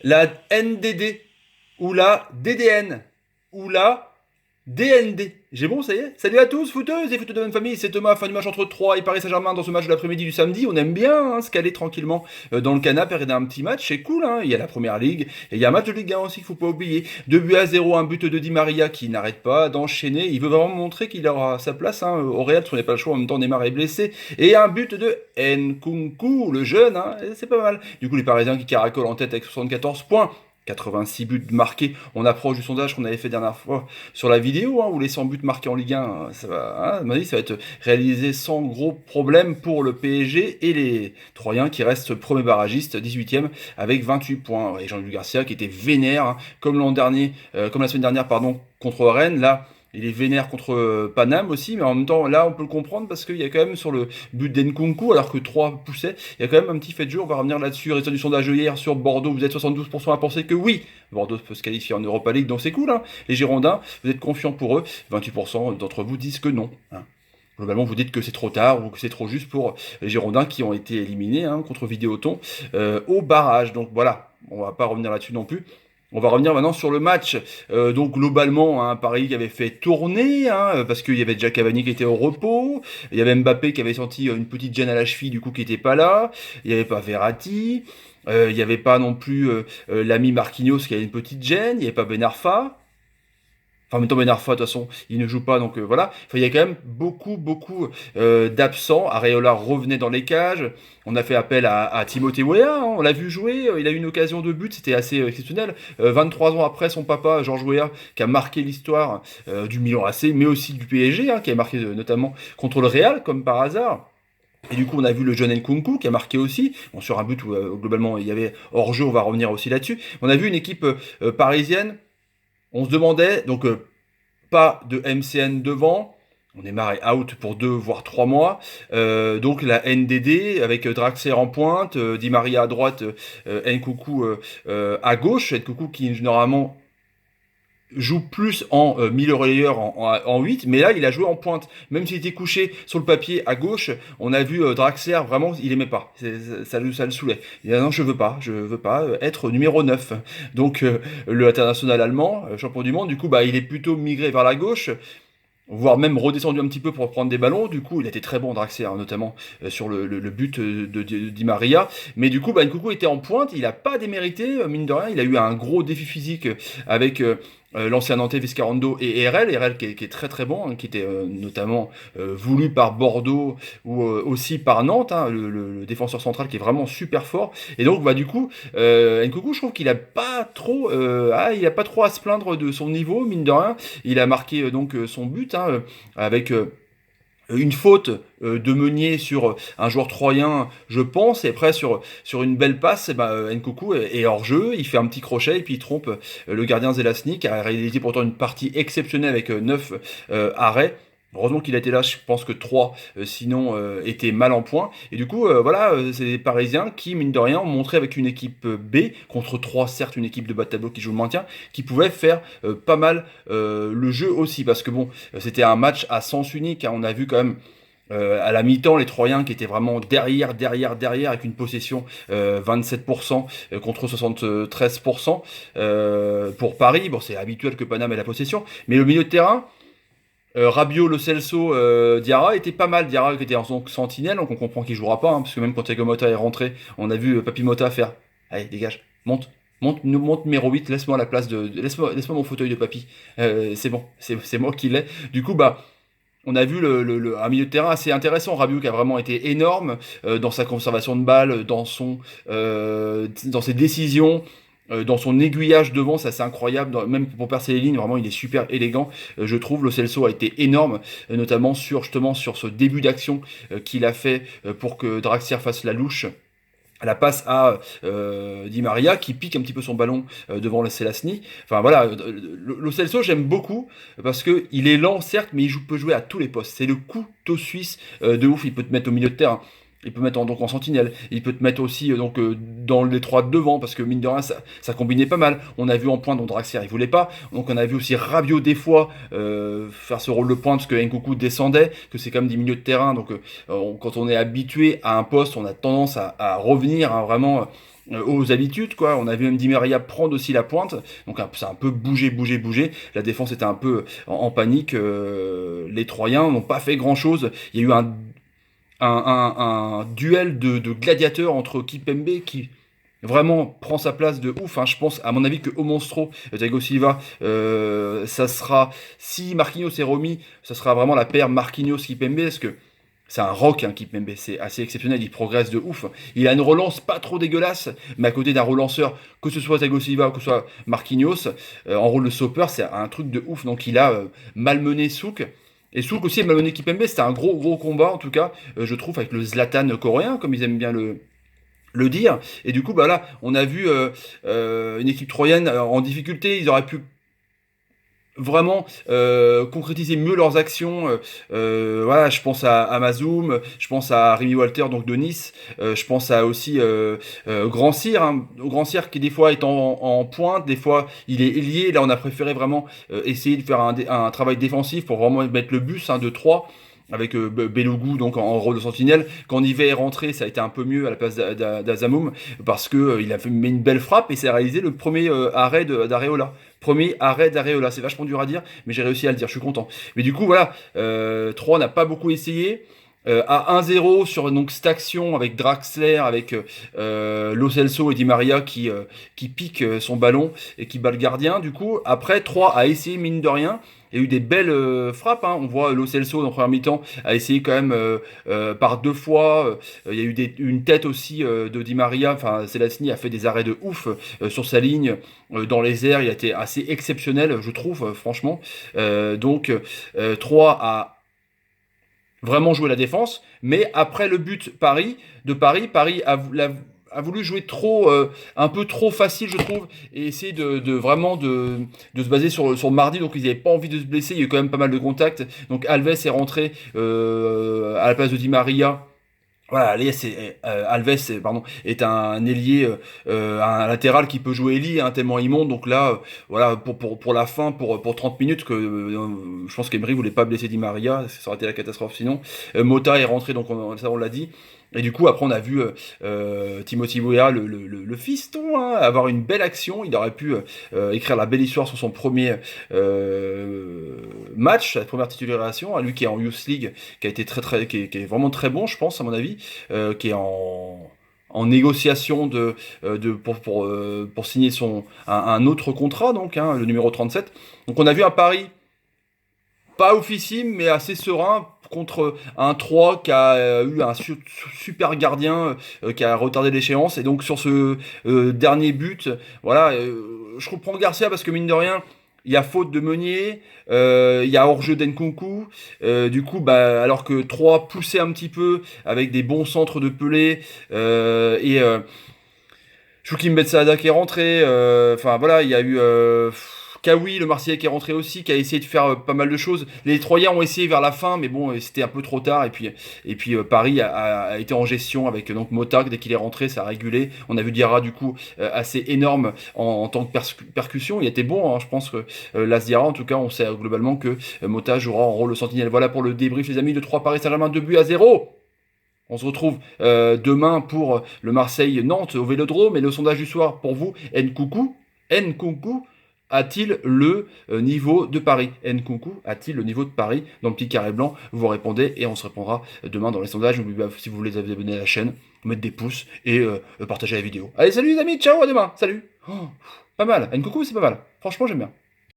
la NDD, ou la DDN, ou la DND. J'ai bon, ça y est. Salut à tous, footeuses et footeux de même famille, c'est Thomas, fin du match entre Troyes et Paris Saint-Germain dans ce match de l'après-midi du samedi. On aime bien se caler tranquillement dans le canapé et regarder un petit match, c'est cool, hein. Il y a la première ligue, et il y a un match de Ligue 1 aussi qu'il faut pas oublier. 2 buts à 0, un but de Di Maria qui n'arrête pas d'enchaîner. Il veut vraiment montrer qu'il aura sa place au Real, parce qu'on n'est pas le choix, en même temps Neymar est blessé. Et un but de Nkunku, le jeune, hein, et c'est pas mal. Du coup, les Parisiens qui caracolent en tête avec 74 points. 86 buts marqués. On approche du sondage qu'on avait fait dernière fois sur la vidéo, hein, où les 100 buts marqués en Ligue 1, ça va, hein, à mon avis, ça va être réalisé sans gros problème pour le PSG et les Troyens qui restent premier barragiste, 18e, avec 28 points. Et Jean-Luc Garcia qui était vénère, hein, comme l'an dernier, comme la semaine dernière, pardon, contre Rennes. Là, il est vénère contre Paname aussi, mais en même temps, là, on peut le comprendre parce qu'il y a quand même sur le but d'Nkunku, alors que 3 poussaient, il y a quand même un petit fait de jeu. On va revenir là-dessus. Résultat du sondage hier sur Bordeaux, vous êtes 72% à penser que oui, Bordeaux peut se qualifier en Europa League, donc c'est cool, hein. Les Girondins, vous êtes confiants pour eux. 28% d'entre vous disent que non, hein. Globalement, vous dites que c'est trop tard ou que c'est trop juste pour les Girondins qui ont été éliminés, hein, contre Vidéoton au barrage. Donc voilà, on va pas revenir là-dessus non plus. On va revenir maintenant sur le match. Donc globalement, hein, Paris qui avait fait tourner, hein, parce qu'il y avait déjà Cavani qui était au repos, il y avait Mbappé qui avait senti une petite gêne à la cheville, du coup qui était pas là, il n'y avait pas Verratti, il n'y avait pas non plus l'ami Marquinhos qui avait une petite gêne, il n'y avait pas Ben Arfa. Enfin, en même temps, Ben Arfa, de toute façon, il ne joue pas, donc voilà. Enfin, il y a quand même beaucoup d'absents. Areola revenait dans les cages. On a fait appel à Timothée Weah, hein. On l'a vu jouer. Il a eu une occasion de but, c'était assez exceptionnel. 23 ans après, son papa, Georges Weah, qui a marqué l'histoire du Milan AC, mais aussi du PSG, hein, qui a marqué notamment contre le Real, comme par hasard. Et du coup, on a vu le jeune Nkunku qui a marqué aussi, bon, sur un but où globalement il y avait hors-jeu, on va revenir aussi là-dessus. On a vu une équipe parisienne, on se demandait, donc pas de MCN devant. On est marré out pour 2 voire 3 mois. Donc la NDD avec Draxler en pointe, Di Maria à droite, Nkunku à gauche. Nkunku qui normalement joue plus en milieu relayeur en 8, mais là il a joué en pointe. Même s'il était couché sur le papier à gauche, on a vu Draxler, vraiment il aimait pas. Ça le saoulait. Il a dit non, je veux pas être numéro 9. Donc le international allemand, champion du monde, du coup bah il est plutôt migré vers la gauche, voire même redescendu un petit peu pour prendre des ballons. Du coup, il a été très bon Draxler, hein, notamment sur le but de Di Maria. Mais du coup, bah, Nkunku était en pointe, il n'a pas démérité, mine de rien. Il a eu un gros défi physique avec l'ancien Nantais Viscarando et RL. RL qui est très très bon, hein, qui était notamment voulu par Bordeaux ou aussi par Nantes, hein, le défenseur central qui est vraiment super fort. Et donc, bah, du coup, Nkunku, je trouve qu'il a pas trop, il a pas trop à se plaindre de son niveau, mine de rien. Il a marqué donc son but, hein, avec une faute de Meunier sur un joueur troyen, je pense, et après sur une belle passe, Nkunku est hors jeu, il fait un petit crochet et puis il trompe le gardien Zelazny qui a réalisé pourtant une partie exceptionnelle avec 9 arrêts. Heureusement qu'il a été là, je pense que 3 sinon étaient mal en point. Et du coup, voilà, c'est les Parisiens qui, mine de rien, ont montré avec une équipe B, contre 3 certes, une équipe de bas de tableau qui joue le maintien, qui pouvait faire pas mal le jeu aussi. Parce que bon, c'était un match à sens unique, hein. On a vu quand même à la mi-temps, les Troyens qui étaient vraiment derrière, avec une possession 27% contre 73% pour Paris. Bon, c'est habituel que Paname ait la possession, mais le milieu de terrain, Rabiot, Lo Celso, Diarra était pas mal. Diarra qui était en sentinelle, donc on comprend qu'il jouera pas, hein, parce que même quand Thiago Motta est rentré, on a vu Papi Motta faire allez, dégage, monte numéro 8, laisse-moi la place laisse-moi mon fauteuil de papy. C'est bon, c'est moi qui l'ai. Du coup, bah. On a vu un milieu de terrain assez intéressant. Rabiot qui a vraiment été énorme dans sa conservation de balle, dans ses décisions, dans son aiguillage devant, ça c'est incroyable. Même pour percer les lignes, vraiment il est super élégant. Je trouve le Celso a été énorme, notamment justement sur ce début d'action qu'il a fait pour que Draxler fasse la louche à la passe à Di Maria qui pique un petit peu son ballon devant le Selassie. Enfin voilà, Lo Celso j'aime beaucoup parce que il est lent certes, mais peut jouer à tous les postes. C'est le couteau suisse de ouf. Il peut te mettre au milieu de terrain. Il peut mettre donc en sentinelle. Il peut te mettre aussi dans les trois de devant, parce que mine de rien, ça combinait pas mal. On a vu en pointe, donc Draxler, il voulait pas. Donc on a vu aussi Rabiot des fois faire ce rôle de pointe, parce que Nkunku descendait, que c'est quand même des milieux de terrain. Donc quand on est habitué à un poste, on a tendance à revenir hein, vraiment aux habitudes, quoi. On a vu même Di Maria prendre aussi la pointe. Donc ça a un peu bougé. La défense était un peu en panique. Les Troyens n'ont pas fait grand-chose. Il y a eu un duel de gladiateurs entre Kipembe qui vraiment prend sa place de ouf. Hein. Je pense, à mon avis, que au Monstro, Thiago Silva, ça sera, si Marquinhos est remis, ça sera vraiment la paire Marquinhos-Kipembe, parce que c'est un rock, hein, Kipembe, c'est assez exceptionnel, il progresse de ouf. Il a une relance pas trop dégueulasse, mais à côté d'un relanceur, que ce soit Thiago Silva ou que ce soit Marquinhos, en rôle de stopper, c'est un truc de ouf. Donc il a malmené Souk. Et Souk aussi a malmené Kipembe, c'était un gros combat en tout cas, je trouve, avec le Zlatan coréen, comme ils aiment bien le dire. Et du coup, bah là, on a vu une équipe troyenne en difficulté, ils auraient pu vraiment concrétiser mieux leurs actions. Voilà, je pense à Mazoum, je pense à Rémi Walter donc de Nice, je pense à aussi Grand Cyr, hein, Grand Cyr qui des fois est en pointe, des fois il est ailier. Là, on a préféré vraiment essayer de faire un travail défensif pour vraiment mettre le bus hein, de 3 avec Belougou donc en rôle de sentinelle. Quand Nivet est rentré, ça a été un peu mieux à la place d'Azamoum parce que il a fait mis une belle frappe et c'est réalisé le premier arrêt d'Areola. Premier arrêt d'Areola, c'est vachement dur à dire, mais j'ai réussi à le dire, je suis content. Mais du coup, voilà, 3 n'a pas beaucoup essayé. À 1-0 sur donc, cette action avec Draxler, avec Lo Celso et Di Maria qui pique son ballon et qui bat le gardien. Du coup, après, 3 a essayé, mine de rien. Il y a eu des belles frappes. Hein. On voit Lo Celso, dans la première mi-temps, a essayé quand même par 2 fois. Il y a eu une tête aussi de Di Maria. Enfin, Selassini a fait des arrêts de ouf sur sa ligne. Dans les airs, il a été assez exceptionnel, je trouve, franchement. Donc, 3 a vraiment joué la défense, mais après le but Paris a voulu jouer trop, un peu trop facile, je trouve, et essayer de vraiment de se baser sur Mardi. Donc ils n'avaient pas envie de se blesser. Il y a eu quand même pas mal de contacts. Donc Alves est rentré à la place de Di Maria. Voilà, Alves, pardon, est un ailier, un latéral qui peut jouer ailier, hein, tellement il monte. Donc là, voilà, pour la fin, pour 30 minutes, que je pense qu'Emery voulait pas blesser Di Maria, ça aurait été la catastrophe sinon. Mota est rentré, donc ça on l'a dit. Et du coup, après, on a vu Timothy Weah, le fiston, hein, avoir une belle action. Il aurait pu écrire la belle histoire sur son premier match, sa première titularisation, hein, lui qui est en Youth League, qui a été qui est vraiment très bon, je pense, à mon avis, qui est en négociation pour signer un autre contrat, donc, hein, le numéro 37. Donc, on a vu un pari pas oufissime, mais assez serein contre un 3 qui a eu un super gardien qui a retardé l'échéance. Et donc sur ce dernier but, voilà, je comprends Garcia parce que mine de rien, il y a faute de Meunier, il y a hors-jeu d'Nkunku. Du coup, bah, alors que 3 poussait un petit peu avec des bons centres de Pelé et Choukim Betsada qui est rentré. Enfin voilà, il y a eu Kawi, le Marseillais qui est rentré aussi, qui a essayé de faire pas mal de choses. Les Troyens ont essayé vers la fin, mais bon, c'était un peu trop tard. Et puis Paris a été en gestion avec donc Mota. Dès qu'il est rentré, ça a régulé. On a vu Diarra du coup assez énorme en tant que percussion. Il était bon, hein, je pense que Las Diarra, en tout cas, on sait globalement que Mota jouera en rôle de sentinelle. Voilà pour le débrief, les amis, de 3 Paris Saint-Germain, 2-0. On se retrouve demain pour le Marseille-Nantes au Vélodrome. Et le sondage du soir pour vous, Nkunku a-t-il le niveau de Paris? Nkunku a-t-il le niveau de Paris? Dans le petit carré blanc, vous répondez et on se répondra demain dans les sondages. N'oubliez pas, si vous voulez vous abonner à la chaîne, mettre des pouces et partager la vidéo. Allez, salut les amis, ciao, à demain, salut. Oh, pas mal, Nkunku c'est pas mal, franchement j'aime bien.